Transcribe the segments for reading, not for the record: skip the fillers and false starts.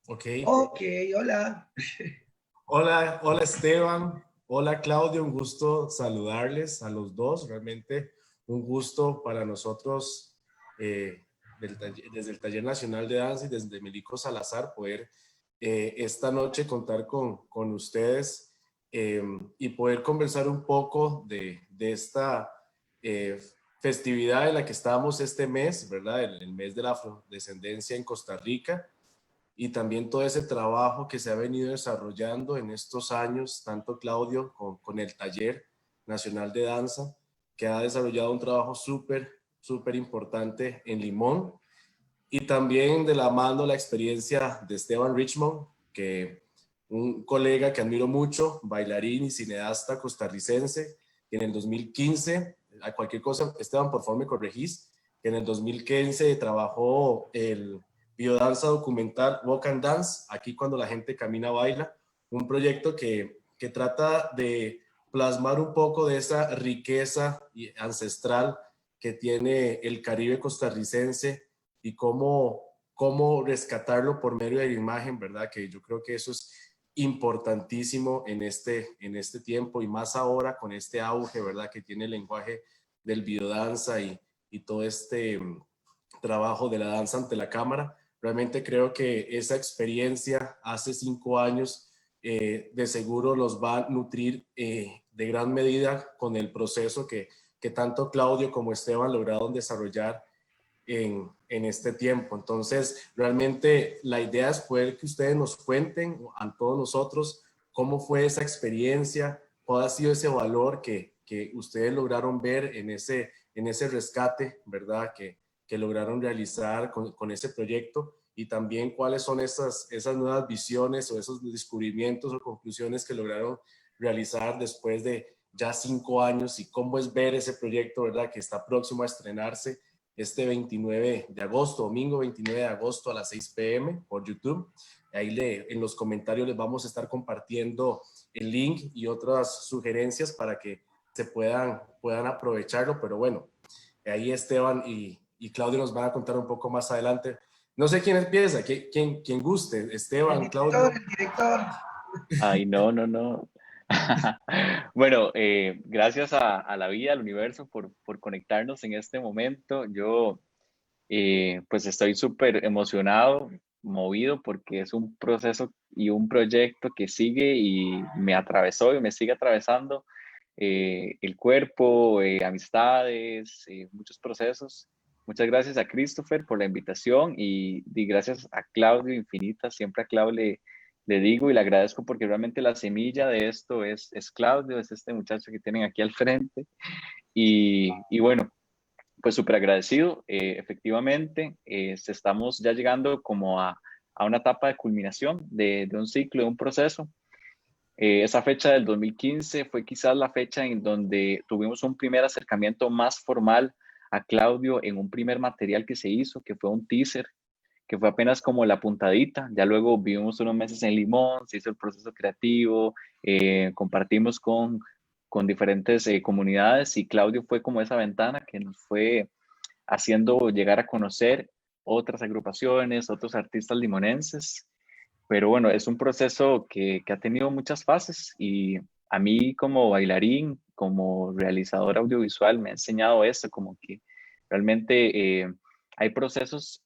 Ok. Ok, hola. Hola, hola Esteban, hola Claudio, un gusto saludarles a los dos, realmente un gusto para nosotros desde el Taller Nacional de Danza y desde Melico Salazar poder esta noche contar con ustedes eh, y poder conversar un poco de esta eh, festividad en la que estamos este mes, ¿verdad? El mes de la afrodescendencia en Costa Rica y también todo ese trabajo que se ha venido desarrollando en estos años, tanto Claudio con el Taller Nacional de Danza, que ha desarrollado un trabajo súper importante en Limón, y también de la mano la experiencia de Esteban Richmond, que un colega que admiro mucho, bailarín y cineasta costarricense, que en el 2015, a cualquier cosa, Esteban, por favor me corregís, que en el 2015 trabajó el biodanza documental Walk and Dance, aquí cuando la gente camina, baila, un proyecto que trata de plasmar un poco de esa riqueza ancestral que tiene el Caribe costarricense y cómo rescatarlo por medio de la imagen, ¿verdad? Que yo creo que eso es importantísimo en este tiempo y más ahora con este auge, ¿verdad? Que tiene el lenguaje del biodanza y todo este trabajo de la danza ante la cámara. Realmente creo que esa experiencia hace 5 años de seguro los va a nutrir de gran medida con el proceso que tanto Claudio como Esteban lograron desarrollar en este tiempo. Entonces, realmente la idea es poder que ustedes nos cuenten a todos nosotros cómo fue esa experiencia, cuál ha sido ese valor que ustedes lograron ver en ese rescate, ¿verdad? Que lograron realizar con ese proyecto y también cuáles son esas nuevas visiones o esos descubrimientos o conclusiones que lograron realizar después de ya 5 años y cómo es ver ese proyecto, ¿verdad? Que está próximo a estrenarse este 29 de agosto, domingo 29 de agosto a las 6 p.m. por YouTube. Ahí en los comentarios les vamos a estar compartiendo el link y otras sugerencias para que se puedan aprovecharlo. Pero bueno, ahí Esteban y Claudio nos van a contar un poco más adelante. No sé quién empieza, quién guste, El Esteban, director, Claudio. el director. Ay, no, no, no. Bueno, gracias a la vida, al universo, por conectarnos en este momento. Yo, pues estoy súper emocionado, movido, porque es un proceso y un proyecto que sigue y me atravesó y me sigue atravesando el cuerpo, amistades, muchos procesos. Muchas gracias a Christopher por la invitación y gracias a Claudio Infinita. Siempre a Claudio le digo y le agradezco porque realmente la semilla de esto es Claudio, es este muchacho que tienen aquí al frente. Y bueno, pues súper agradecido. Efectivamente, estamos ya llegando como a una etapa de culminación de un ciclo, de un proceso. Esa fecha del 2015 fue quizás la fecha en donde tuvimos un primer acercamiento más formal a Claudio en un primer material que se hizo, que fue un teaser, que fue apenas como la puntadita. Ya luego vivimos unos meses en Limón, se hizo el proceso creativo, compartimos con diferentes comunidades y Claudio fue como esa ventana que nos fue haciendo llegar a conocer otras agrupaciones, otros artistas limonenses. Pero bueno, es un proceso que ha tenido muchas fases y a mí como bailarín, como realizador audiovisual, me ha enseñado eso, como que realmente hay procesos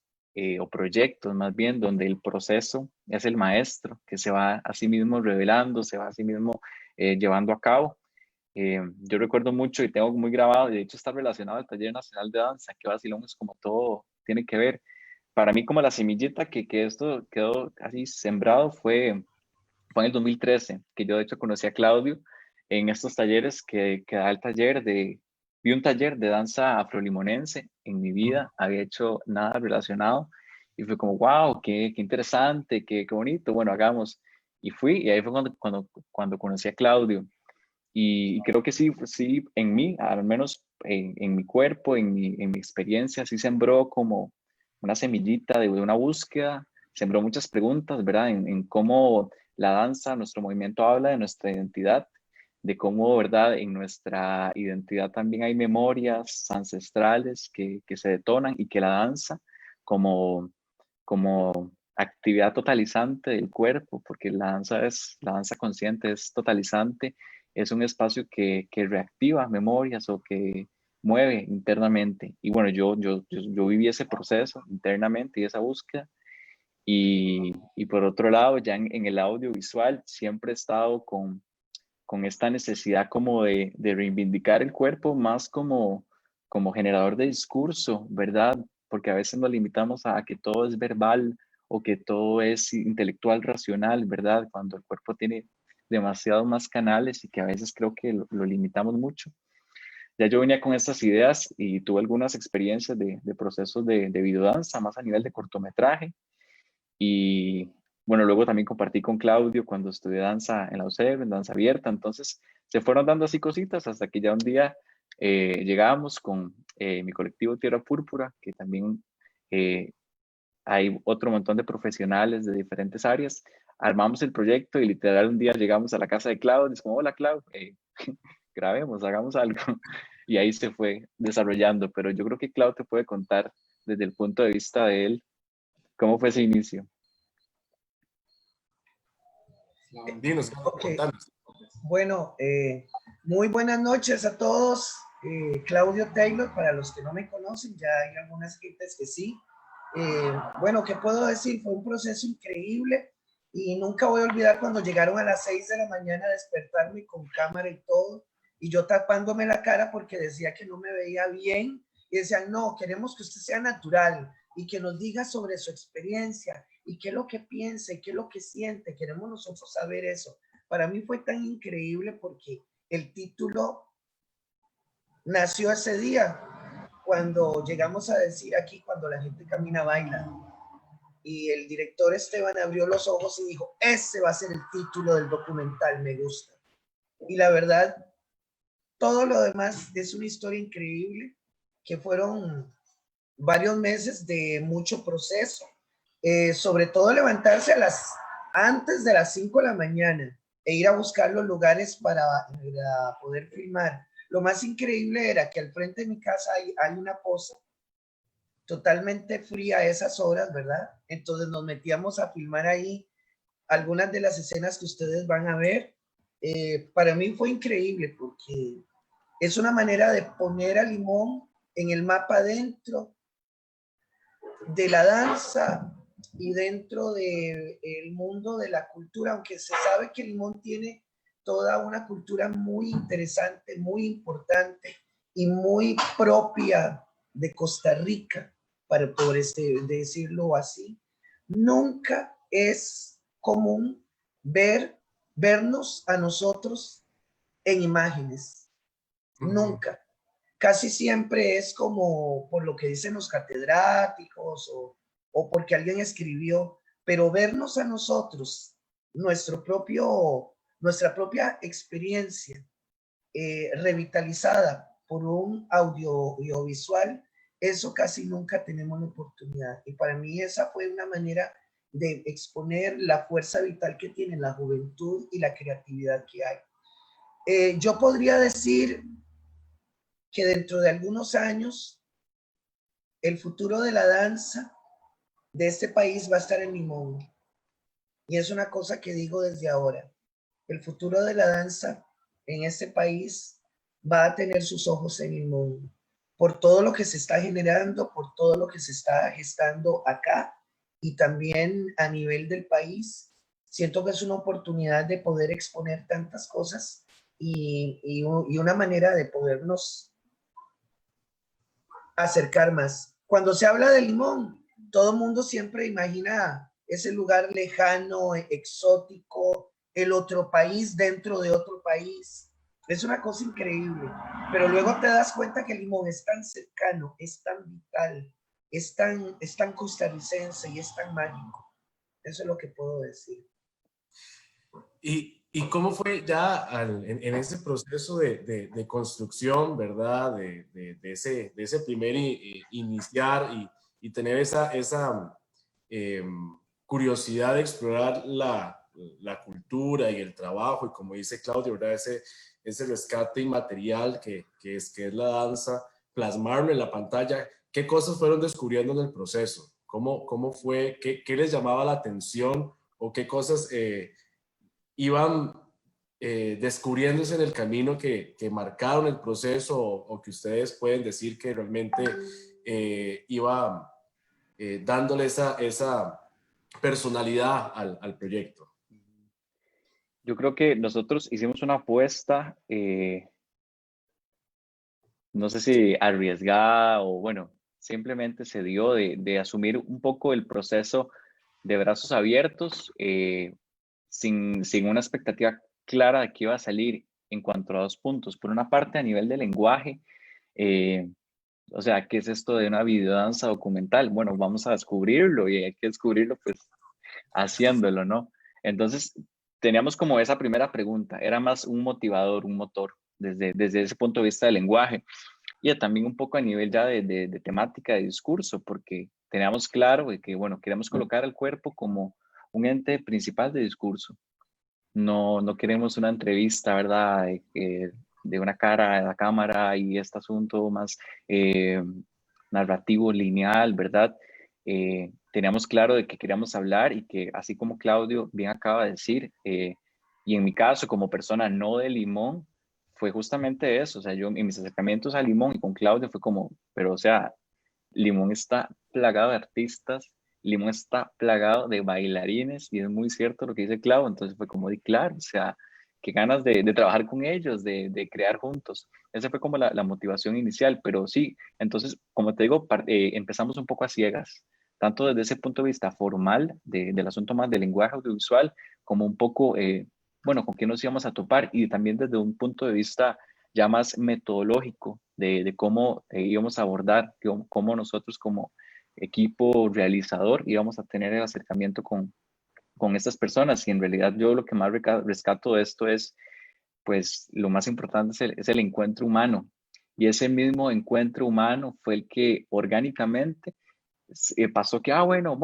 o proyectos más bien donde el proceso es el maestro que se va a sí mismo revelando, se va a sí mismo llevando a cabo. Yo recuerdo mucho y tengo muy grabado, y de hecho está relacionado al Taller Nacional de Danza, que vacilón es como todo tiene que ver. Para mí como la semillita que esto quedó casi sembrado fue en el 2013, que yo de hecho conocí a Claudio en estos talleres que da el taller vi un taller de danza afrolimonense en mi vida, había hecho nada relacionado y fue como, wow, qué interesante, qué bonito, bueno, hagamos. Y fui, y ahí fue cuando conocí a Claudio. Y creo que sí, sí, en mí, al menos en mi cuerpo, en mi experiencia, sí sembró como una semillita de una búsqueda, sembró muchas preguntas, ¿verdad? En cómo la danza, nuestro movimiento habla de nuestra identidad, de cómo, ¿verdad? En nuestra identidad también hay memorias ancestrales que se detonan y que la danza como actividad totalizante del cuerpo, porque la danza consciente es totalizante, es un espacio que reactiva memorias o que mueve internamente. Y bueno, yo viví ese proceso internamente y esa búsqueda. Y por otro lado, ya en el audiovisual siempre he estado con esta necesidad como de reivindicar el cuerpo más como generador de discurso, ¿verdad? Porque a veces nos limitamos a que todo es verbal o que todo es intelectual, racional, ¿verdad? Cuando el cuerpo tiene demasiados más canales y que a veces creo que lo limitamos mucho. Ya yo venía con estas ideas y tuve algunas experiencias de procesos de videodanza, más a nivel de cortometraje. Y bueno, luego también compartí con Claudio cuando estudié danza en la UCEB, en danza abierta. Entonces se fueron dando así cositas hasta que ya un día llegábamos con mi colectivo Tierra Púrpura, que también hay otro montón de profesionales de diferentes áreas. Armamos el proyecto y literal un día llegamos a la casa de Claudio y es como, hola Claudio, grabemos, hagamos algo. Y ahí se fue desarrollando, pero yo creo que Claudio te puede contar desde el punto de vista de él cómo fue ese inicio. Dinos, Ok, contanos. bueno, muy buenas noches a todos. Claudio Taylor, para los que no me conocen, ya hay algunas gentes que sí. Bueno, ¿qué puedo decir? Fue un proceso increíble y nunca voy a olvidar cuando llegaron a las 6 de la mañana a despertarme con cámara y todo, y yo tapándome la cara porque decía que no me veía bien, y decían, no, queremos que usted sea natural y que nos diga sobre su experiencia y qué es lo que piensa y qué es lo que siente, queremos nosotros saber eso. Para mí fue tan increíble porque el título nació ese día, cuando llegamos a decir aquí, cuando la gente camina, baila. Y el director Esteban abrió los ojos y dijo, ese va a ser el título del documental, me gusta. Y la verdad, todo lo demás es una historia increíble, que fueron varios meses de mucho proceso, sobre todo levantarse antes de las 5 de la mañana e ir a buscar los lugares para poder filmar. Lo más increíble era que al frente de mi casa hay una poza totalmente fría a esas horas, ¿verdad? Entonces nos metíamos a filmar ahí algunas de las escenas que ustedes van a ver. Para mí fue increíble porque es una manera de poner a Limón en el mapa dentro de la danza y dentro del mundo de la cultura, aunque se sabe que Limón tiene toda una cultura muy interesante, muy importante y muy propia de Costa Rica, para poder decirlo así. Nunca es común vernos a nosotros en imágenes. Nunca. Casi siempre es como por lo que dicen los catedráticos o porque alguien escribió, pero vernos a nosotros, nuestra propia experiencia revitalizada por un audiovisual, eso casi nunca tenemos la oportunidad. Y para mí esa fue una manera de exponer la fuerza vital que tiene la juventud y la creatividad que hay. Yo podría decir que dentro de algunos años el futuro de la danza de este país va a estar en Limón. Y es una cosa que digo desde ahora. El futuro de la danza en este país va a tener sus ojos en Limón. Por todo lo que se está generando, por todo lo que se está gestando acá y también a nivel del país. Siento que es una oportunidad de poder exponer tantas cosas y una manera de podernos acercar más. Cuando se habla de Limón, todo el mundo siempre imagina ese lugar lejano, exótico, el otro país dentro de otro país. Es una cosa increíble, pero luego te das cuenta que Limón es tan cercano, es tan vital, es tan costarricense y es tan mágico. Eso es lo que puedo decir. ¿Y cómo fue ya en ese proceso de construcción, ¿verdad? De ese primer iniciar y tener esa eh, curiosidad de explorar la cultura y el trabajo, y como dice Claudio, ¿verdad? Ese rescate inmaterial que es la danza, plasmarlo en la pantalla. ¿Qué cosas fueron descubriendo en el proceso? ¿Cómo fue? ¿Qué les llamaba la atención o qué cosas iban descubriéndose en el camino que marcaron el proceso o que ustedes pueden decir que realmente iba dándole esa personalidad al proyecto? Yo creo que nosotros hicimos una apuesta, no sé si arriesgada o bueno, simplemente se dio de asumir un poco el proceso de brazos abiertos, sin una expectativa clara de qué iba a salir en cuanto a dos puntos. Por una parte, a nivel de lenguaje, eh, o sea, ¿qué es esto de una videodanza documental? Bueno, vamos a descubrirlo y hay que descubrirlo pues haciéndolo, ¿no? Entonces, teníamos como esa primera pregunta, era más un motivador, un motor, desde ese punto de vista del lenguaje y también un poco a nivel ya de temática, de discurso, porque teníamos claro de que, bueno, queremos colocar al cuerpo como un ente principal de discurso. No queremos una entrevista, ¿verdad? De una cara a la cámara y este asunto más eh, narrativo, lineal, ¿verdad? Teníamos claro de que queríamos hablar y que así como Claudio bien acaba de decir, y en mi caso como persona no de Limón, fue justamente eso, o sea, yo en mis acercamientos a Limón y con Claudio fue como, pero o sea, Limón está plagado de artistas, Limón está plagado de bailarines y es muy cierto lo que dice Clau, entonces fue como de claro, o sea, qué ganas de trabajar con ellos, de crear juntos. Esa fue como la motivación inicial, pero sí, entonces, como te digo, empezamos un poco a ciegas, tanto desde ese punto de vista formal del asunto más del lenguaje audiovisual, como un poco, bueno, con qué nos íbamos a topar y también desde un punto de vista ya más metodológico de cómo íbamos a abordar, cómo nosotros como equipo realizador íbamos a tener el acercamiento con estas personas. Y en realidad yo lo que más rescato de esto es, pues lo más importante es el encuentro humano. Y ese mismo encuentro humano fue el que orgánicamente pasó que, bueno,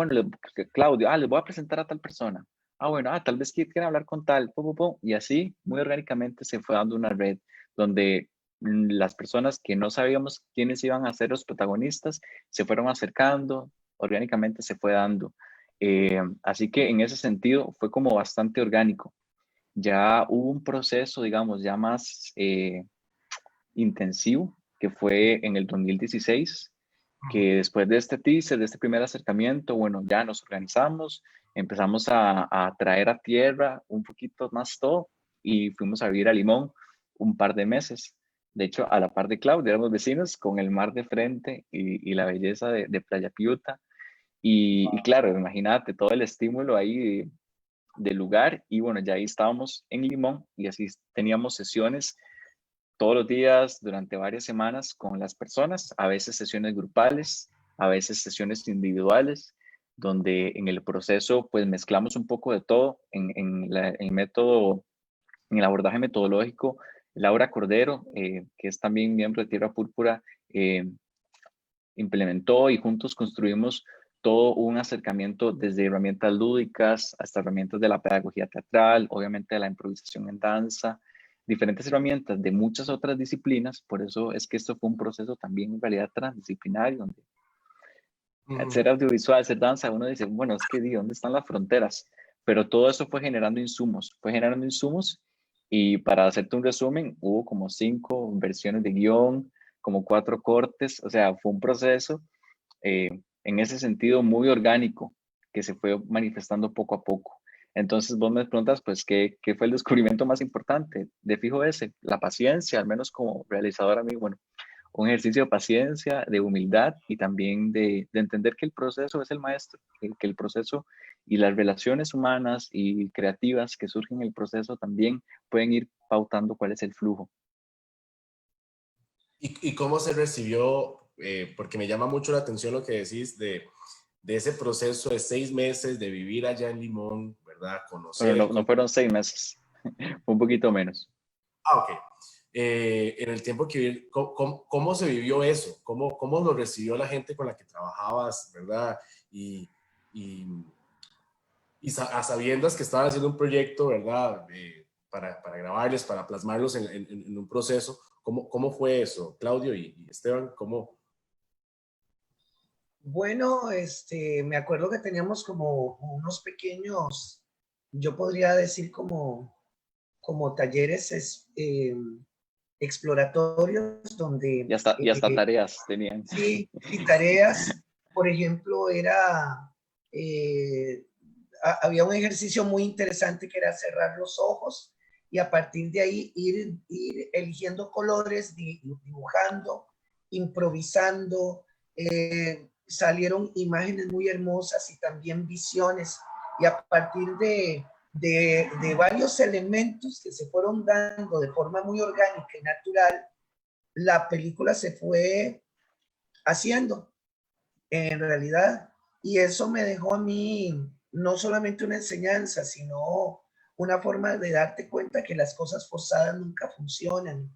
Claudio, les voy a presentar a tal persona. Bueno, tal vez quieren hablar con tal, pum, pum, pum. Y así, muy orgánicamente, se fue dando una red donde las personas que no sabíamos quiénes iban a ser los protagonistas se fueron acercando, orgánicamente se fue dando. Así que en ese sentido fue como bastante orgánico. Ya hubo un proceso, digamos, ya más intensivo, que fue en el 2016 que después de este teaser, de este primer acercamiento, bueno, ya nos organizamos, empezamos a traer a tierra un poquito más todo y fuimos a vivir a Limón un par de meses. De hecho, a la par de Claudia, éramos vecinos con el mar de frente y la belleza de Playa Piuta. Y claro, imagínate todo el estímulo ahí del lugar. Y bueno, ya ahí estábamos en Limón y así teníamos sesiones todos los días durante varias semanas con las personas, a veces sesiones grupales, a veces sesiones individuales, donde en el proceso pues mezclamos un poco de todo el método, en el abordaje metodológico. Laura Cordero, que es también miembro de Tierra Púrpura, implementó y juntos construimos todo un acercamiento desde herramientas lúdicas hasta herramientas de la pedagogía teatral, obviamente de la improvisación en danza, diferentes herramientas de muchas otras disciplinas. Por eso es que esto fue un proceso también en realidad transdisciplinario, donde al ser audiovisual, ser danza, uno dice, bueno, es que ¿dónde están las fronteras? Pero todo eso fue generando insumos y para hacerte un resumen, hubo como 5 versiones de guión, como 4 cortes, o sea, fue un proceso en ese sentido muy orgánico que se fue manifestando poco a poco. Entonces vos me preguntas, pues, ¿qué fue el descubrimiento más importante? De fijo ese, la paciencia, al menos como realizador a mí, bueno, un ejercicio de paciencia, de humildad y también de entender que el proceso es el maestro, que el proceso y las relaciones humanas y creativas que surgen en el proceso también pueden ir pautando cuál es el flujo. ¿Y cómo se recibió? Porque me llama mucho la atención lo que decís de ese proceso de 6 meses de vivir allá en Limón, ¿verdad? Pero Conocer el... no fueron 6 meses, un poquito menos. Ok. En el tiempo que ¿cómo se vivió eso? ¿Cómo lo recibió la gente con la que trabajabas, ¿verdad? Y, y, a sabiendas que estaban haciendo un proyecto, ¿verdad? Para grabarles, para plasmarlos en un proceso. ¿Cómo fue eso? Claudio y Esteban, ¿cómo? Bueno, me acuerdo que teníamos como unos pequeños, yo podría decir como talleres exploratorios donde Y hasta tareas tenían. sí, y tareas, por ejemplo, eh, había un ejercicio muy interesante que era cerrar los ojos y a partir de ahí ir eligiendo colores, dibujando, improvisando. Salieron imágenes muy hermosas y también visiones. Y a partir de varios elementos que se fueron dando de forma muy orgánica y natural, la película se fue haciendo en realidad. Y eso me dejó a mí no solamente una enseñanza, sino una forma de darte cuenta que las cosas forzadas nunca funcionan,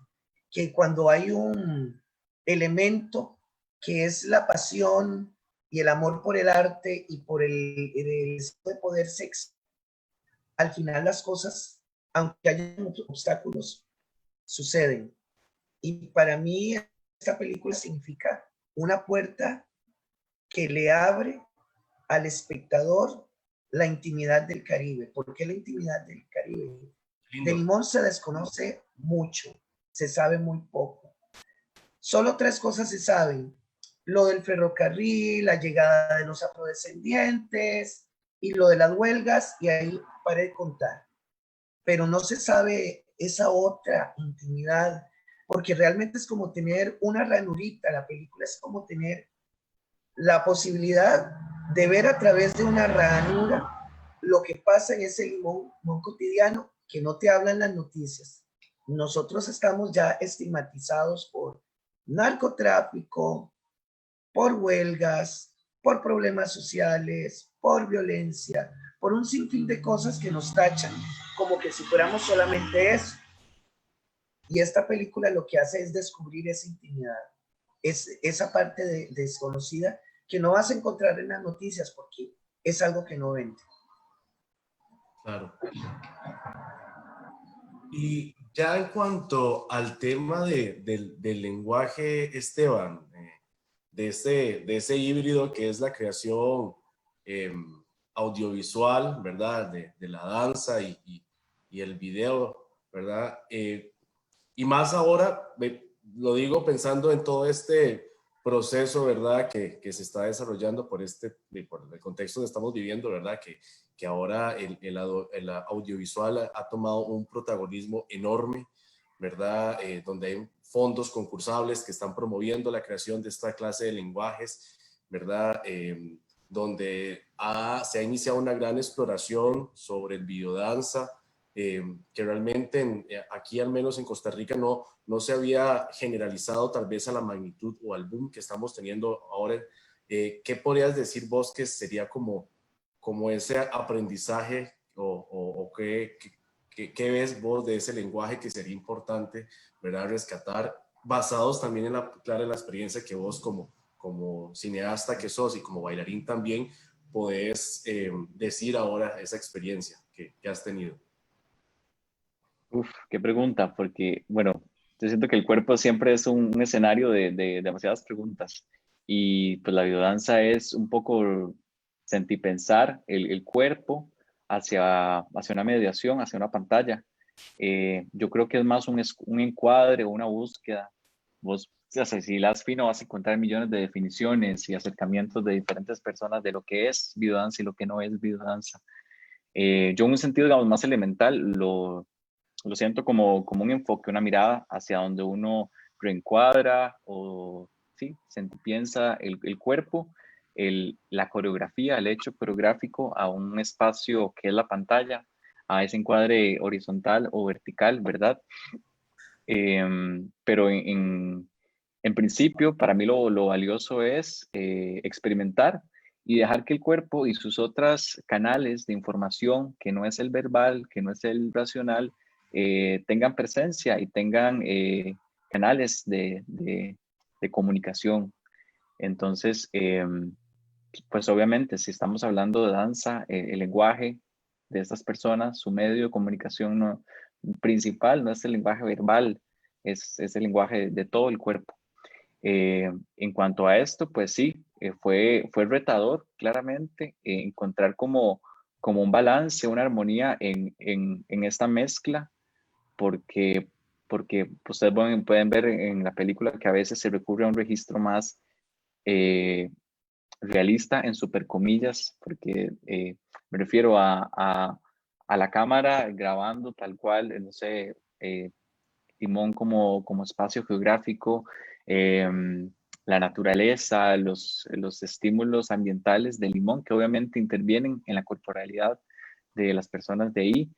que cuando hay un elemento que es la pasión y el amor por el arte y por el de poderse, al final las cosas, aunque haya obstáculos, suceden. Y para mí esta película significa una puerta que le abre al espectador la intimidad del Caribe. ¿Por qué la intimidad del Caribe? De Lindo. Limón se desconoce mucho, se sabe muy poco. Solo tres cosas se saben: lo del ferrocarril, la llegada de los afrodescendientes y lo de las huelgas, y ahí paré de contar. Pero no se sabe esa otra intimidad, porque realmente es como tener una ranurita. La película es como tener la posibilidad de ver a través de una ranura lo que pasa en ese limón cotidiano que no te hablan las noticias. Nosotros estamos ya estigmatizados por narcotráfico, por huelgas, por problemas sociales, por violencia, por un sinfín de cosas que nos tachan como que si fuéramos solamente eso. Y esta película lo que hace es descubrir esa intimidad, es esa parte desconocida que no vas a encontrar en las noticias porque es algo que no vende. Claro. Y ya en cuanto al tema del lenguaje, Esteban, de ese híbrido que es la creación eh, audiovisual, ¿verdad? De la danza y el video, ¿verdad? Y más ahora, lo digo pensando en todo este proceso, ¿verdad? Que se está desarrollando por el contexto que estamos viviendo, ¿verdad? Que ahora el audiovisual ha tomado un protagonismo enorme, ¿verdad? Donde hay fondos concursables que están promoviendo la creación de esta clase de lenguajes, ¿verdad? Donde se ha iniciado una gran exploración sobre el videodanza, que realmente aquí, al menos en Costa Rica, no se había generalizado tal vez a la magnitud o al boom que estamos teniendo ahora. ¿Qué podrías decir vos que sería como ese aprendizaje o qué ves vos de ese lenguaje que sería importante, ¿verdad? Rescatar, basados también en en la experiencia que vos como cineasta que sos y como bailarín también podés decir ahora esa experiencia que has tenido? Uf, qué pregunta, porque, bueno, yo siento que el cuerpo siempre es un escenario de demasiadas preguntas y pues la biodanza es un poco sentipensar el cuerpo hacia una mediación, hacia una pantalla. Yo creo que es más un encuadre o una búsqueda. Vos, o sea, si las fino vas a encontrar millones de definiciones y acercamientos de diferentes personas de lo que es biodanza y lo que no es biodanza. Yo en un sentido, digamos, más elemental, lo siento como un enfoque, una mirada hacia donde uno reencuadra o sí, se piensa el cuerpo, la coreografía, el hecho coreográfico a un espacio que es la pantalla, a ese encuadre horizontal o vertical, ¿verdad? Pero en principio, para mí lo valioso es experimentar y dejar que el cuerpo y sus otros canales de información, que no es el verbal, que no es el racional, tengan presencia y tengan canales de comunicación. Entonces, pues obviamente, si estamos hablando de danza, el lenguaje de estas personas, su medio de comunicación principal no es el lenguaje verbal, es el lenguaje de todo el cuerpo. En cuanto a esto, pues sí, fue retador, claramente, encontrar como un balance, una armonía en esta mezcla, porque, porque ustedes pueden ver en la película que a veces se recurre a un registro más realista, en super comillas, porque me refiero a la cámara grabando tal cual, no sé, Limón como espacio geográfico, la naturaleza, los estímulos ambientales de Limón, que obviamente intervienen en la corporalidad de las personas de ahí.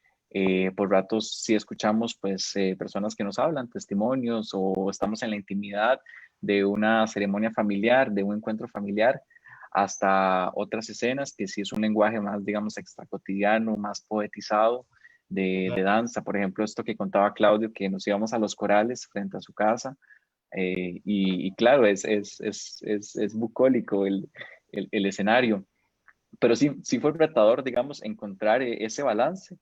Por ratos sí escuchamos pues personas que nos hablan, testimonios, o estamos en la intimidad de una ceremonia familiar, de un encuentro familiar, hasta otras escenas que sí es un lenguaje más, digamos, extra cotidiano, más poetizado, de danza. Por ejemplo, esto que contaba Claudio, que nos íbamos a los corales frente a su casa, y claro, es bucólico el escenario, pero sí fue retador, digamos, encontrar ese balance,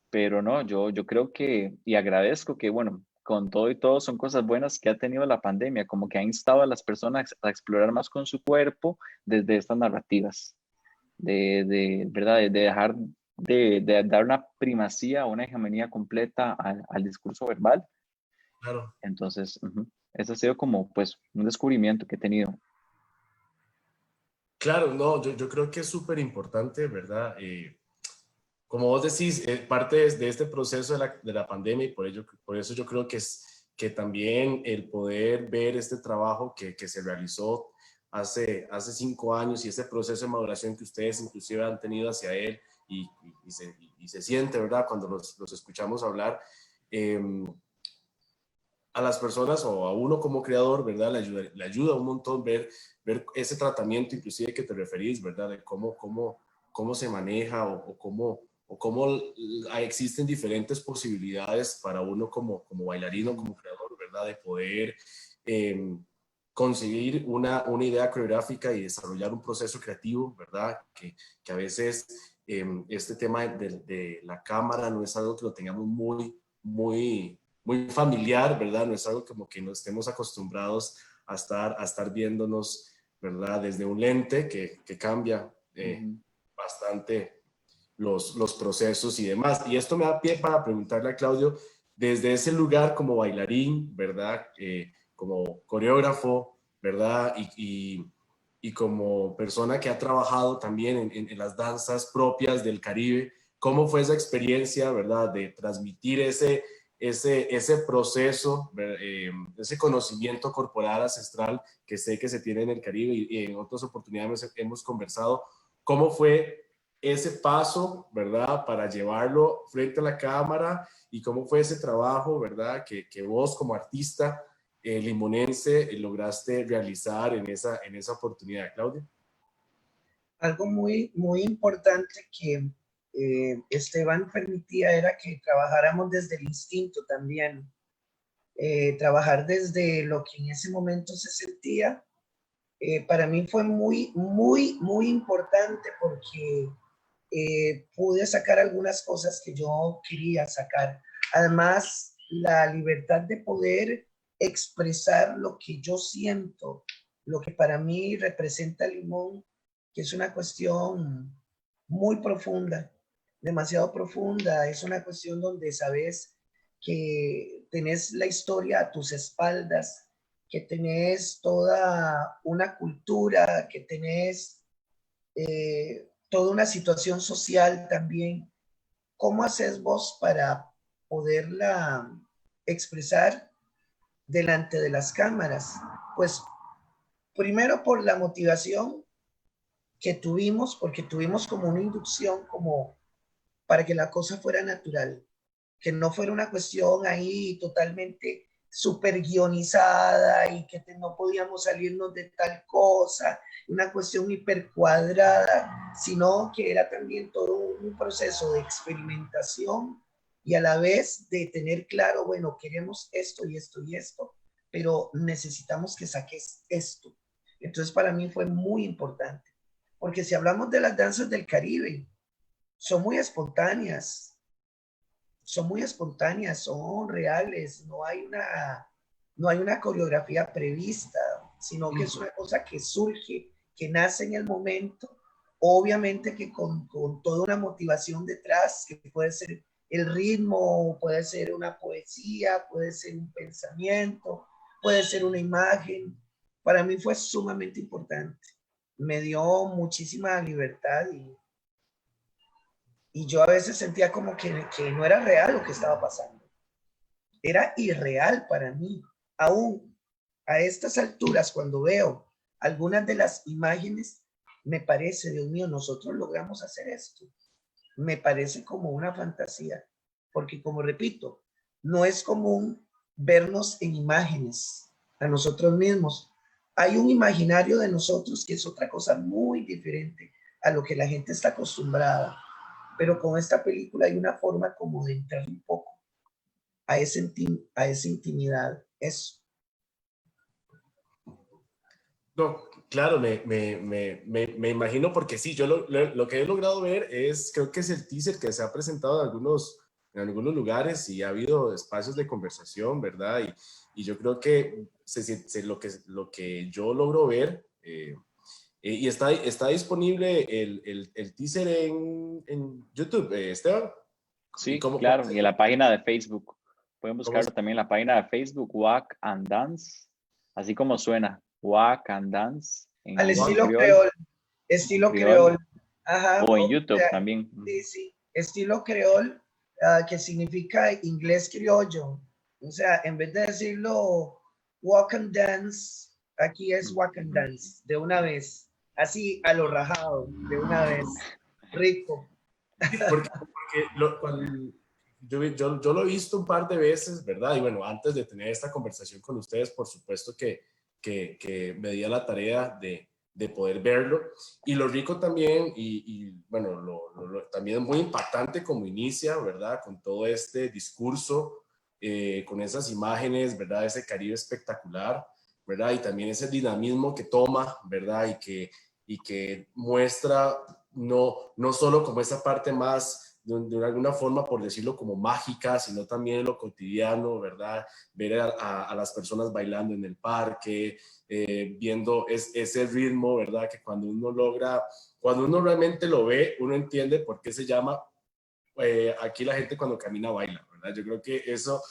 pero no, yo creo que, y agradezco que, bueno, con todo y todo son cosas buenas que ha tenido la pandemia, como que ha instado a las personas a explorar más con su cuerpo desde estas narrativas, ¿verdad? De dejar de dar una primacía o una hegemonía completa al discurso verbal. Claro. Entonces, eso ha sido como, pues, un descubrimiento que he tenido. Claro, no, yo creo que es súper importante, ¿verdad? Como vos decís, parte de este proceso de la pandemia, y por eso yo creo que es que también el poder ver este trabajo que se realizó hace 5 años, y ese proceso de maduración que ustedes inclusive han tenido hacia él, y se siente, ¿verdad? Cuando los escuchamos hablar, eh, a las personas o a uno como creador, ¿verdad? Le ayuda un montón ver ese tratamiento inclusive que te referís, ¿verdad? De cómo se maneja, o cómo existen diferentes posibilidades para uno como bailarino, como creador, ¿verdad? De poder eh, conseguir una idea coreográfica y desarrollar un proceso creativo, ¿verdad? Que a veces este tema de la cámara no es algo que lo tengamos muy familiar, ¿verdad? No es algo como que no estemos acostumbrados a estar viéndonos, ¿verdad? Desde un lente que cambia Ujú. bastante los procesos y demás. Y esto me da pie para preguntarle a Claudio, desde ese lugar como bailarín, ¿verdad? Como coreógrafo, ¿verdad? Y como persona que ha trabajado también en las danzas propias del Caribe, ¿cómo fue esa experiencia, ¿verdad? De transmitir ese proceso, ese conocimiento corporal ancestral que sé que se tiene en el Caribe, y en otras oportunidades hemos conversado? ¿Cómo fue ese paso, ¿verdad? Para llevarlo frente a la cámara, y cómo fue ese trabajo, ¿verdad? Que vos como artista limonense lograste realizar en esa oportunidad, Claudia. Algo muy importante que Esteban permitía era que trabajáramos desde el instinto también, trabajar desde lo que en ese momento se sentía. Para mí fue muy importante porque pude sacar algunas cosas que yo quería sacar. Además, la libertad de poder expresar lo que yo siento, lo que para mí representa Limón, que es una cuestión muy profunda, demasiado profunda. Es una cuestión donde sabes que tenés la historia a tus espaldas, que tenés toda una cultura, que tenés toda una situación social también. ¿Cómo haces vos para poderla expresar delante de las cámaras? Pues primero por la motivación que tuvimos, porque tuvimos como una inducción, como para que la cosa fuera natural, que no fuera una cuestión ahí totalmente súper guionizada y que no podíamos salirnos de tal cosa, una cuestión hiper cuadrada, sino que era también todo un proceso de experimentación y a la vez de tener claro, bueno, queremos esto y esto y esto, pero necesitamos que saques esto. Entonces para mí fue muy importante, porque si hablamos de las danzas del Caribe, son muy espontáneas, son reales, no hay una coreografía prevista, sino que es una cosa que surge que nace en el momento, obviamente que con toda una motivación detrás, que puede ser el ritmo, puede ser una poesía, puede ser un pensamiento, puede ser una imagen. Para mí fue sumamente importante. Me dio muchísima libertad y yo a veces sentía como que no era real lo que estaba pasando. Era irreal para mí. Aún a estas alturas, cuando veo algunas de las imágenes, me parece, Dios mío, nosotros logramos hacer esto. Me parece como una fantasía, porque como repito, no es común vernos en imágenes a nosotros mismos. Hay un imaginario de nosotros que es otra cosa muy diferente a lo que la gente está acostumbrada, pero con esta película hay una forma como de entrar un poco a esa intimidad. Eso. No, claro, me imagino porque sí, yo lo que he logrado ver es, creo que es el teaser que se ha presentado en algunos lugares y ha habido espacios de conversación, ¿verdad? Y yo creo que, lo que yo logro ver, y está disponible el teaser en YouTube, Esteban. ¿Y Sí, claro, y en la página de Facebook. Pueden buscarlo también en la página de Facebook, Walk and Dance, así como suena, Walk and Dance Al en estilo criol, creol, estilo creol. Ajá, o en o YouTube sea, también. sí, sí, estilo creol, que significa inglés criollo. O sea, en vez de decirlo walk and dance, aquí es walk and dance, de una vez. Así, a lo rajado, de una vez. Rico. Porque yo lo he visto un par de veces, ¿verdad? Y bueno, antes de tener esta conversación con ustedes, por supuesto que me di a la tarea de poder verlo. Y lo rico también, bueno, también es muy impactante como inicia, ¿verdad? Con todo este discurso, con esas imágenes, ¿verdad? Ese Caribe espectacular, ¿verdad? Y también ese dinamismo que toma, ¿verdad? Y que muestra no solo como esa parte más de alguna forma, por decirlo, como mágica, sino también en lo cotidiano, ¿verdad? Ver a las personas bailando en el parque, viendo ese ritmo, ¿verdad? Que cuando uno realmente lo ve, uno entiende por qué se llama, aquí la gente cuando camina baila, ¿verdad? Yo creo que eso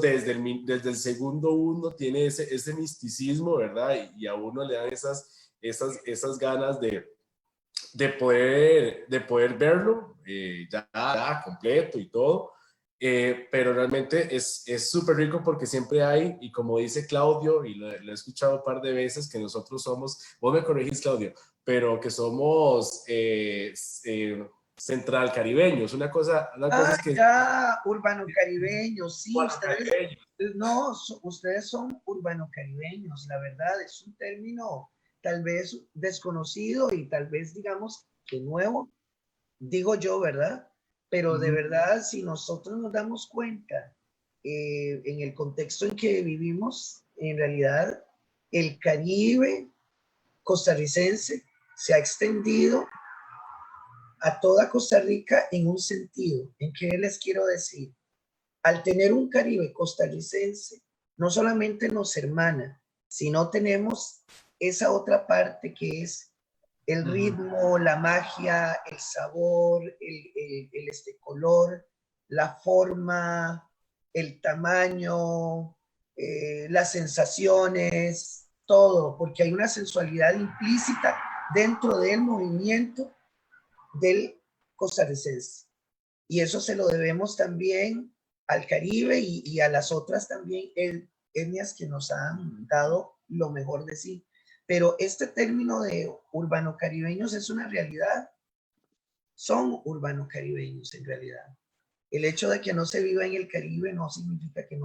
desde el segundo uno tiene ese misticismo, ¿verdad? Y a uno le dan esas ganas de poder verlo ya completo y todo, pero realmente es súper rico porque siempre hay, y como dice Claudio, y lo he escuchado un par de veces, que nosotros somos, vos me corregís Claudio, pero que somos central caribeños, una cosa es que Ya, urbano caribeños, sí, bueno, ustedes, caribeños. no, ustedes son urbano caribeños, la verdad, es un término tal vez desconocido y tal vez digamos que nuevo, digo yo, ¿verdad? Pero de verdad, si nosotros nos damos cuenta en el contexto en que vivimos, en realidad el Caribe costarricense se ha extendido a toda Costa Rica en un sentido. ¿En qué les quiero decir? Al tener un Caribe costarricense, no solamente nos hermana, sino tenemos esa otra parte que es el ritmo, la magia, el sabor, el color, la forma, el tamaño, las sensaciones, todo, porque hay una sensualidad implícita dentro del movimiento del costarricense. Y eso se lo debemos también al Caribe y a las otras también etnias que nos han dado lo mejor de sí. Pero este término de urbano caribeños es una realidad. Son urbanos caribeños en realidad. El hecho de que no se viva en el Caribe no significa que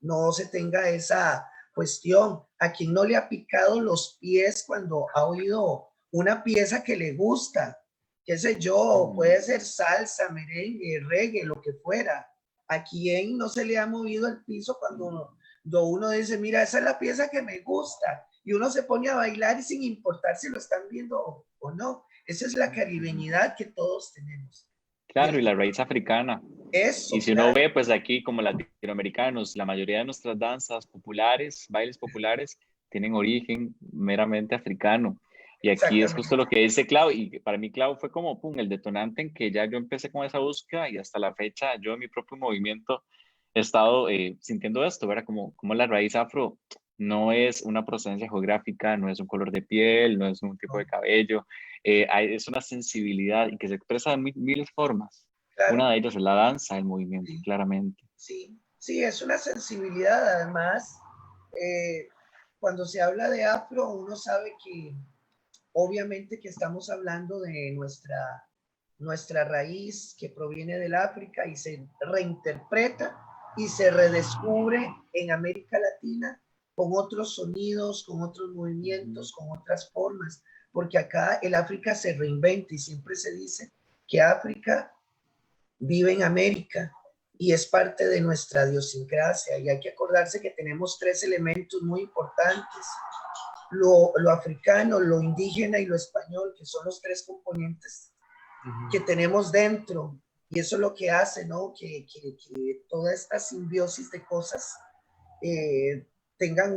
no se tenga esa cuestión. A quien no le ha picado los pies cuando ha oído una pieza que le gusta, qué sé yo, puede ser salsa, merengue, reggae, lo que fuera. ¿A quién no se le ha movido el piso cuando uno dice, mira, esa es la pieza que me gusta? Y uno se pone a bailar y sin importar si lo están viendo o no. Esa es la caribeñidad que todos tenemos. Claro, y la raíz africana. Y Eso, si uno claro. ve, pues aquí como latinoamericanos, la mayoría de nuestras danzas populares, bailes populares, tienen origen meramente africano. Y aquí es justo Exactamente. lo que dice Clau, y para mí Clau fue como pum, el detonante en que ya yo empecé con esa búsqueda y hasta la fecha yo en mi propio movimiento he estado sintiendo esto, ¿verdad? Como la raíz afro no es una procedencia geográfica, no es un color de piel, no es un tipo de ¿No? cabello, es una sensibilidad y que se expresa de miles formas. Claro, Una de ellas es la danza, el movimiento, sí, claramente. sí, sí, es una sensibilidad. Además, eh, cuando se habla de afro, uno sabe que obviamente que estamos hablando de nuestra raíz que proviene del África y se reinterpreta y se redescubre en América Latina con otros sonidos, con otros Ujú. movimientos, con otras formas, porque acá el África se reinventa y siempre se dice que África vive en América y es parte de nuestra idiosincrasia y hay que acordarse que tenemos tres elementos muy importantes, lo africano, lo indígena y lo español, que son los tres componentes que tenemos dentro. Y eso es lo que hace, ¿no? Que toda esta simbiosis de cosas tengan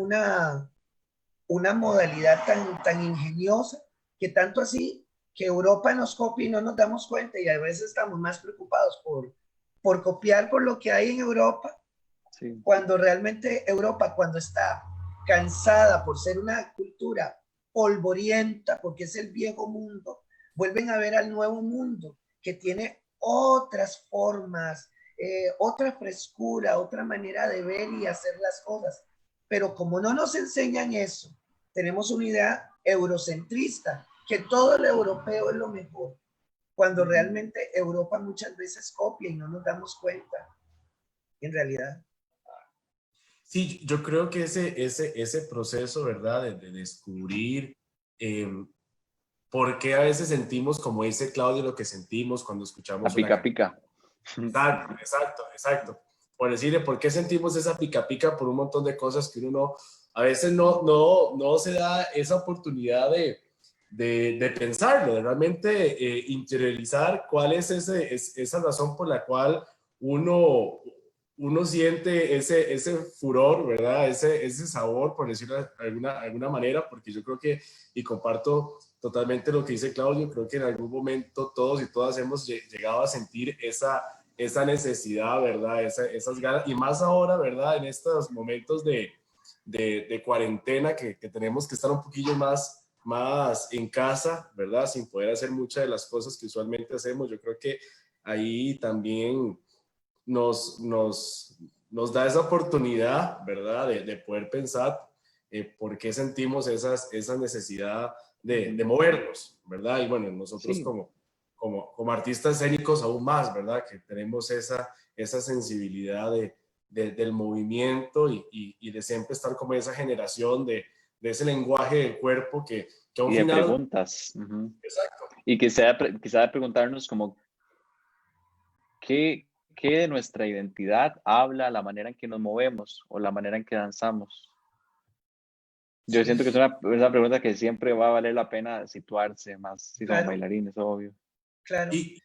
una modalidad tan ingeniosa, que tanto así que Europa nos copia y no nos damos cuenta y a veces estamos más preocupados por copiar por lo que hay en Europa, Sí. cuando realmente Europa, cuando está cansada por ser una cultura polvorienta, porque es el viejo mundo, vuelven a ver al nuevo mundo, que tiene otras formas, otra frescura, otra manera de ver y hacer las cosas. Pero como no nos enseñan eso, tenemos una idea eurocentrista, que todo lo europeo es lo mejor, cuando Ujú. realmente Europa muchas veces copia y no nos damos cuenta, en realidad. Sí, yo creo que ese proceso, ¿verdad? De descubrir eh, por qué a veces sentimos, como dice Claudio, lo que sentimos cuando La escuchamos una pica canción. pica. Exacto, exacto, exacto. Por decirle, ¿por qué sentimos esa pica pica por un montón de cosas que uno no, a veces no se da esa oportunidad de pensarlo, de realmente interiorizar cuál es esa razón por la cual uno, uno siente ese furor, ¿verdad? Ese sabor, por decirlo de alguna manera, porque yo creo que, y comparto totalmente lo que dice Claudio, creo que en algún momento todos y todas hemos llegado a sentir esa necesidad, ¿verdad? Esas ganas, y más ahora, ¿verdad? En estos momentos de cuarentena que tenemos que estar un poquillo más en casa, ¿verdad? Sin poder hacer muchas de las cosas que usualmente hacemos. Yo creo que ahí también nos, nos, nos da esa oportunidad, ¿verdad? De poder pensar por qué sentimos esa necesidad de Ujú. movernos, ¿verdad? Y bueno, nosotros Sí, como artistas escénicos aún más, ¿verdad? Que tenemos esa sensibilidad del movimiento y de siempre estar como esa generación de ese lenguaje del cuerpo que a un y de final... preguntas. Ujú. Exacto. Y quizá preguntarnos como qué, qué de nuestra identidad habla la manera en que nos movemos o la manera en que danzamos. Yo Sí. siento que es una pregunta que siempre va a valer la pena situarse, más si somos Claro, bailarines, obvio. claro. Y,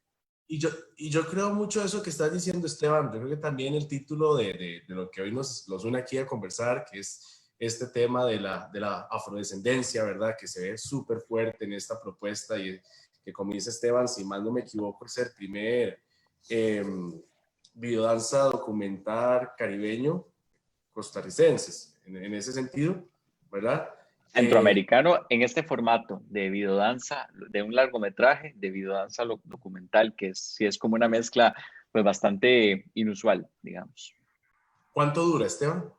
y yo creo mucho eso que estás diciendo, Esteban. Yo creo que también el título de lo que hoy nos une aquí a conversar, que es este tema de la afrodescendencia, ¿verdad? Que se ve súper fuerte en esta propuesta y que, como dice Esteban, si mal no me equivoco, es el primer eh, videodanza documental caribeño costarricenses, en ese sentido, ¿verdad? Eh, Centroamericano en este formato de videodanza, de un largometraje, de videodanza documental, que sí es como una mezcla pues bastante inusual, digamos. ¿Cuánto dura, Esteban?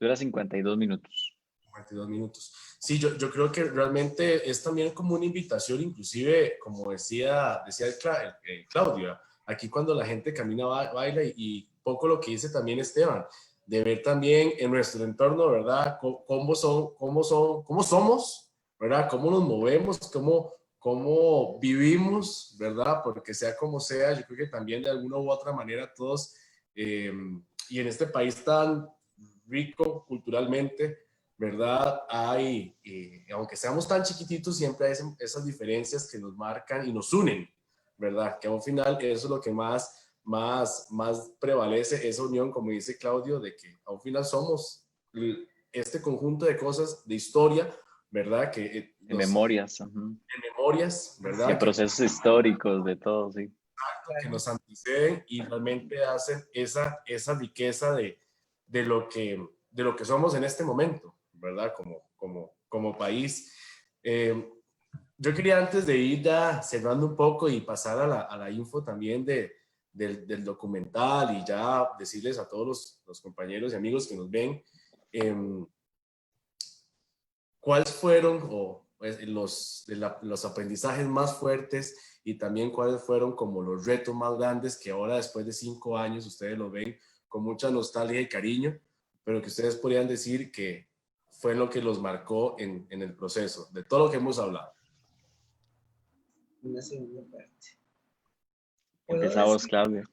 Dura 52 minutos. 42 minutos. Sí, yo creo que realmente es también como una invitación, inclusive, como decía Claudio, aquí cuando la gente camina, baila y poco lo que dice también Esteban, de ver también en nuestro entorno, ¿verdad? Cómo somos, ¿verdad? Cómo nos movemos, cómo vivimos, ¿verdad? Porque sea como sea, yo creo que también de alguna u otra manera todos, eh, y en este país tan rico culturalmente, ¿verdad? Aunque seamos tan chiquititos, siempre hay esas diferencias que nos marcan y nos unen, ¿verdad? Que al final eso es lo que más prevalece, esa unión, como dice Claudio, de que al final somos este conjunto de cosas, de historia, ¿verdad? Que En memorias. en memorias, ¿verdad? En procesos históricos, de todo, sí. Que nos anteceden y realmente hacen esa riqueza de lo que somos en este momento, ¿verdad? Como país. Yo quería antes de ir ya cerrando un poco y pasar a la info también del documental y ya decirles a todos los compañeros y amigos que nos ven, ¿cuáles fueron pues, los aprendizajes más fuertes y también cuáles fueron como los retos más grandes que ahora después de 5 años ustedes lo ven con mucha nostalgia y cariño, pero que ustedes podrían decir que fue lo que los marcó en el proceso de todo lo que hemos hablado? Una segunda parte. Puedo Empezamos, decir, Claudio.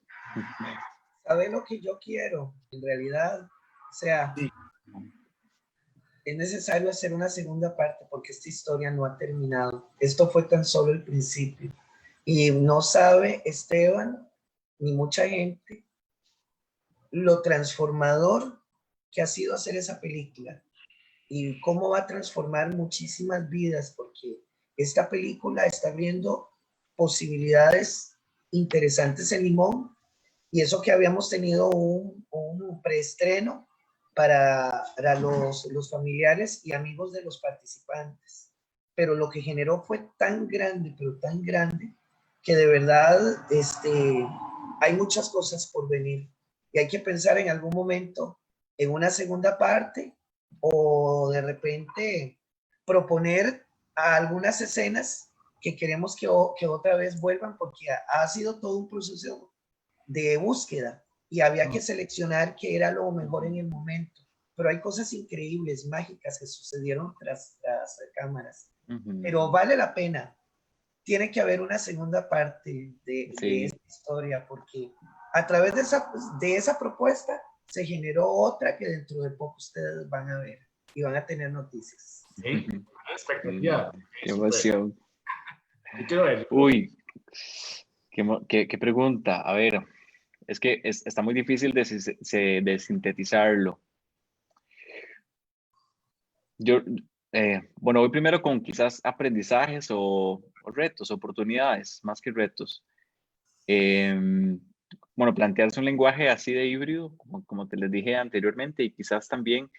¿sabe lo que yo quiero? En realidad, o sea, Sí. es necesario hacer una segunda parte porque esta historia no ha terminado. Esto fue tan solo el principio. Y no sabe Esteban, ni mucha gente, lo transformador que ha sido hacer esa película y cómo va a transformar muchísimas vidas, porque esta película está abriendo posibilidades interesantes en Limón, y eso que habíamos tenido un preestreno para los familiares y amigos de los participantes. Pero lo que generó fue tan grande, pero tan grande, que de verdad hay muchas cosas por venir. Y hay que pensar en algún momento en una segunda parte o de repente proponer a algunas escenas que queremos que otra vez vuelvan, porque ha sido todo un proceso de búsqueda y había que seleccionar qué era lo mejor en el momento. Pero hay cosas increíbles, mágicas que sucedieron tras cámaras. Pero vale la pena. Tiene que haber una segunda parte de esta historia, porque a través de esa propuesta se generó otra que dentro de poco ustedes van a ver y van a tener noticias. Sí, expectativa. Qué emoción. Yo quiero ver. Uy, qué pregunta. A ver, es que está muy difícil de sintetizarlo. Yo, bueno, voy primero con quizás aprendizajes o retos, oportunidades, más que retos. Bueno, plantearse un lenguaje así de híbrido, como te les dije anteriormente, y quizás también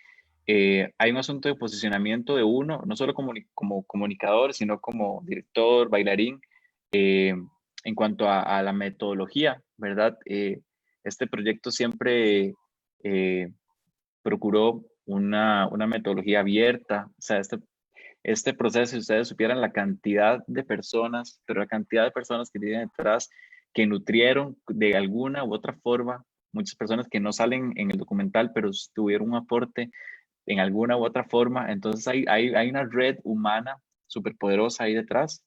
hay un asunto de posicionamiento de uno, no solo como comunicador, sino como director, bailarín, en cuanto a la metodología, ¿verdad? Este proyecto siempre procuró una metodología abierta, o sea, este proceso, si ustedes supieran la cantidad de personas, pero la cantidad de personas que tienen detrás, que nutrieron de alguna u otra forma, muchas personas que no salen en el documental, pero tuvieron un aporte en alguna u otra forma. Entonces hay una red humana súper poderosa ahí detrás.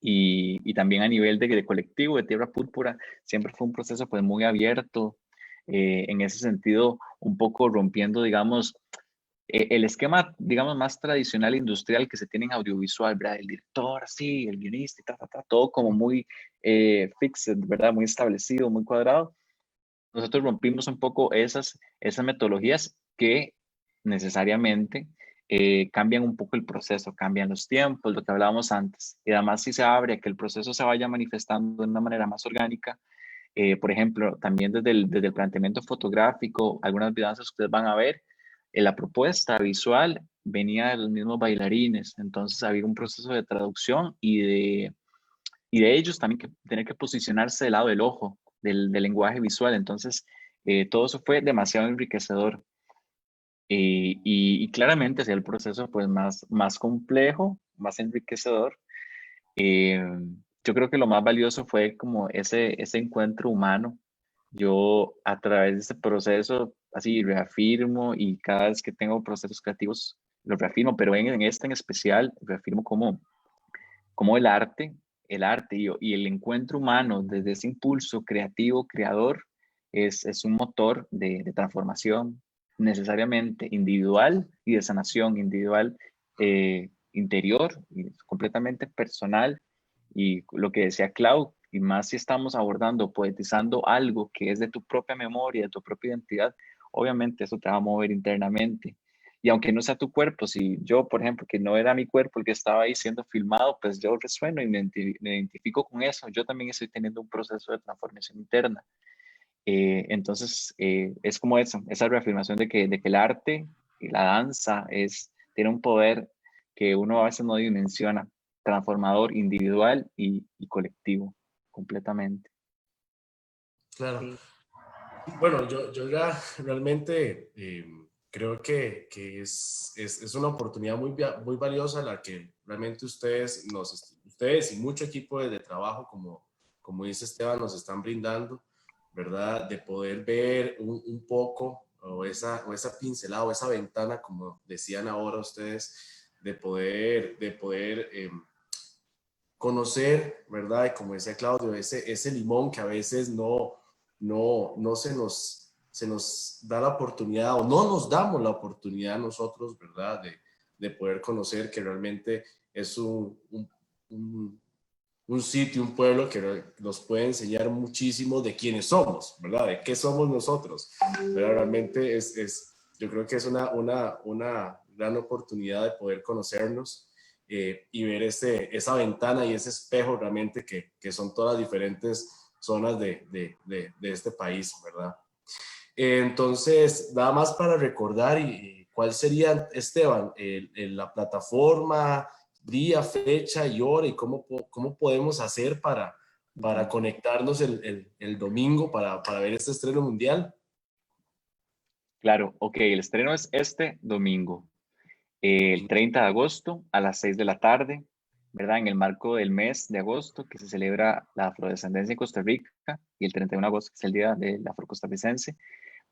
Y también a nivel de colectivo de Tierra Púrpura, siempre fue un proceso pues muy abierto, en ese sentido, un poco rompiendo, digamos, el esquema, digamos, más tradicional industrial que se tiene en audiovisual, ¿verdad? El director, sí, el guionista, todo como muy fixed, ¿verdad? Muy establecido, muy cuadrado. Nosotros rompimos un poco esas metodologías que necesariamente cambian un poco el proceso, cambian los tiempos, lo que hablábamos antes. Y además si se abre a que el proceso se vaya manifestando de una manera más orgánica. Por ejemplo, también desde el planteamiento fotográfico, algunas videos que ustedes van a ver, la propuesta visual venía de los mismos bailarines, entonces había un proceso de traducción y de ellos también que tener que posicionarse del lado del ojo, del lenguaje visual. Entonces, todo eso fue demasiado enriquecedor. Y claramente hacía el proceso pues más complejo, más enriquecedor. Eh, yo creo que lo más valioso fue como ese encuentro humano. Yo a través de este proceso así reafirmo, y cada vez que tengo procesos creativos lo reafirmo, pero en este en especial reafirmo como el arte y el encuentro humano desde ese impulso creativo, creador, es un motor de transformación necesariamente individual y de sanación individual, interior y completamente personal. Y lo que decía Clau, y más si estamos abordando, poetizando algo que es de tu propia memoria, de tu propia identidad, obviamente eso te va a mover internamente. y aunque no sea tu cuerpo, si yo, por ejemplo, que no era mi cuerpo el que estaba ahí siendo filmado, pues yo resueno y me identifico con eso. Yo también estoy teniendo un proceso de transformación interna. Entonces, es como eso, esa reafirmación de que el arte y la danza tiene un poder que uno a veces no dimensiona, transformador, individual y colectivo, completamente. Claro. Sí. Bueno, yo ya realmente creo que es una oportunidad muy valiosa la que realmente ustedes y mucho equipo de trabajo, como dice Esteban, nos están brindando, ¿verdad? De poder ver un poco o esa pincelada o esa ventana, como decían ahora ustedes, de poder conocer, ¿verdad? Y como decía Claudio, ese limón que a veces no se nos da la oportunidad o no nos damos la oportunidad nosotros, ¿verdad? De poder conocer que realmente es un, un sitio, un pueblo que nos puede enseñar muchísimo de quiénes somos, ¿verdad? De qué somos nosotros. Pero realmente yo creo que es una gran oportunidad de poder conocernos y ver esa ventana y ese espejo realmente que son todas las diferentes zonas de este país, ¿verdad? Entonces, nada más para recordar, ¿cuál sería, Esteban, la plataforma, día, fecha y hora y cómo podemos hacer para conectarnos el domingo para ver este estreno mundial? Claro, ok, el estreno es este domingo, el 30 de agosto a las 6 de la tarde, ¿verdad? En el marco del mes de agosto que se celebra la afrodescendencia en Costa Rica y el 31 de agosto que es el Día del Afrocostarricense.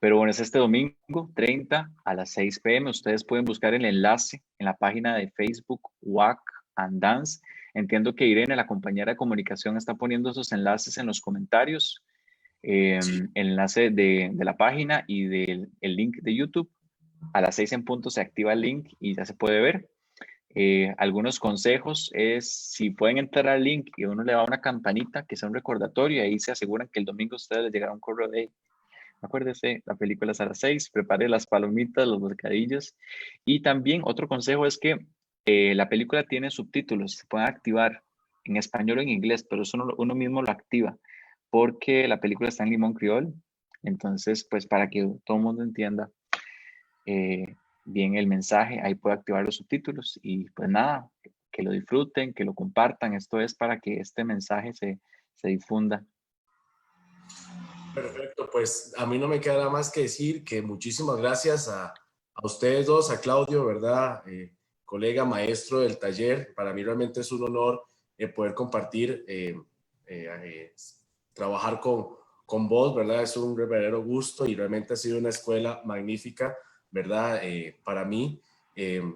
Pero bueno, es este domingo 30 a las 6 p.m. Ustedes pueden buscar el enlace en la página de Facebook WAC and Dance. Entiendo que Irene, la compañera de comunicación, está poniendo esos enlaces en los comentarios, Sí. el enlace de la página y del el link de YouTube. A las 6 en punto se activa el link y ya se puede ver. Algunos consejos es si pueden entrar al link y uno le da una campanita que sea un recordatorio y ahí se aseguran que el domingo a ustedes les llegará un correo de acuérdese, la película es a las 6, prepare las palomitas, los bocadillos. Y también otro consejo es que la película tiene subtítulos, se pueden activar en español o en inglés, pero eso uno mismo lo activa porque la película está en limón criol. Entonces, pues para que todo el mundo entienda bien el mensaje, ahí puede activar los subtítulos y pues nada, que lo disfruten, que lo compartan. Esto es para que este mensaje se difunda. Perfecto, pues a mí no me queda nada más que decir que muchísimas gracias a ustedes dos, a Claudio, ¿verdad? Colega, maestro del taller. Para mí realmente es un honor poder compartir, eh, trabajar con vos, ¿verdad? Es un verdadero gusto y realmente ha sido una escuela magnífica, ¿verdad? Para mí,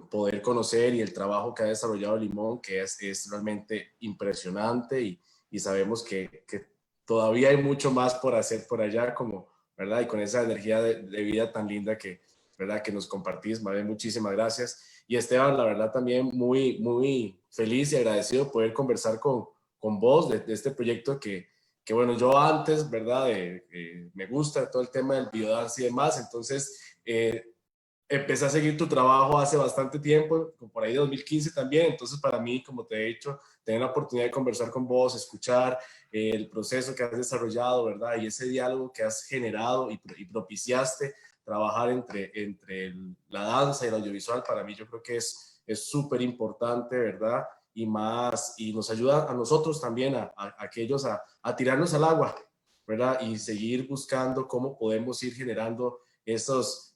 poder conocer y el trabajo que ha desarrollado Limón, que es realmente impresionante y sabemos que todavía hay mucho más por hacer por allá, como, ¿verdad? Y con esa energía de vida tan linda ¿verdad? Que nos compartís, Mabel, muchísimas gracias. Y Esteban, la verdad también muy feliz y agradecido de poder conversar con vos de este proyecto que, bueno, yo antes, ¿verdad? Me gusta todo el tema del biodance y demás, entonces empecé a seguir tu trabajo hace bastante tiempo, por ahí de 2015 también, entonces para mí, como te he dicho, tener la oportunidad de conversar con vos, escuchar el proceso que has desarrollado, ¿verdad? Y ese diálogo que has generado y propiciaste trabajar entre la danza y el audiovisual, para mí yo creo que es súper importante, ¿verdad? Y nos ayuda a nosotros también, a aquellos, a tirarnos al agua, ¿verdad? Y seguir buscando cómo podemos ir generando esos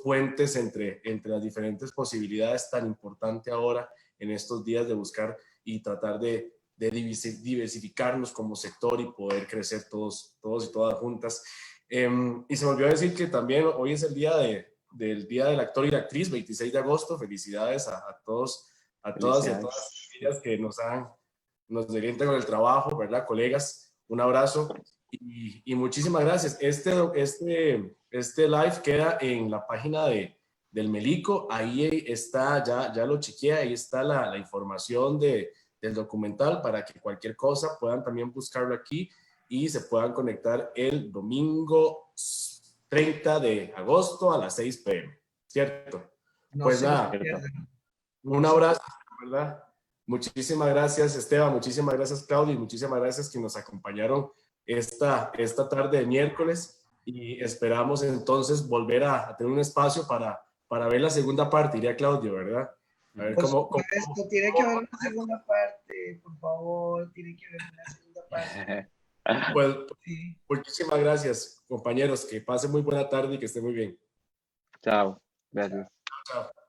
puentes entre las diferentes posibilidades tan importante ahora en estos días de buscar y tratar de diversificarnos como sector y poder crecer todos y todas juntas. Y se me olvidó decir que también hoy es el día del Día del Actor y la Actriz, 26 de agosto. Felicidades a todos, a todas y a todas Felicidades. aquellas que nos delientan con el trabajo, ¿verdad? Colegas, un abrazo y muchísimas gracias. Este live queda en la página del Melico. Ahí está, ya lo chequeé, ahí está la información del documental para que cualquier cosa puedan también buscarlo aquí y se puedan conectar el domingo 30 de agosto a las 6 p.m. ¿Cierto? No Pues se lo nada, pierdan. un abrazo, ¿verdad? Muchísimas gracias, Esteban, muchísimas gracias, Claudio, y muchísimas gracias que nos acompañaron esta tarde de miércoles y esperamos entonces volver a tener un espacio para ver la segunda parte, diría Claudio, ¿verdad? A ver Por cómo supuesto, tiene que haber una segunda parte, por favor, tiene que haber una segunda parte. pues, Sí. muchísimas gracias, compañeros, que pasen muy buena tarde y que estén muy bien. Chao, gracias. Chao.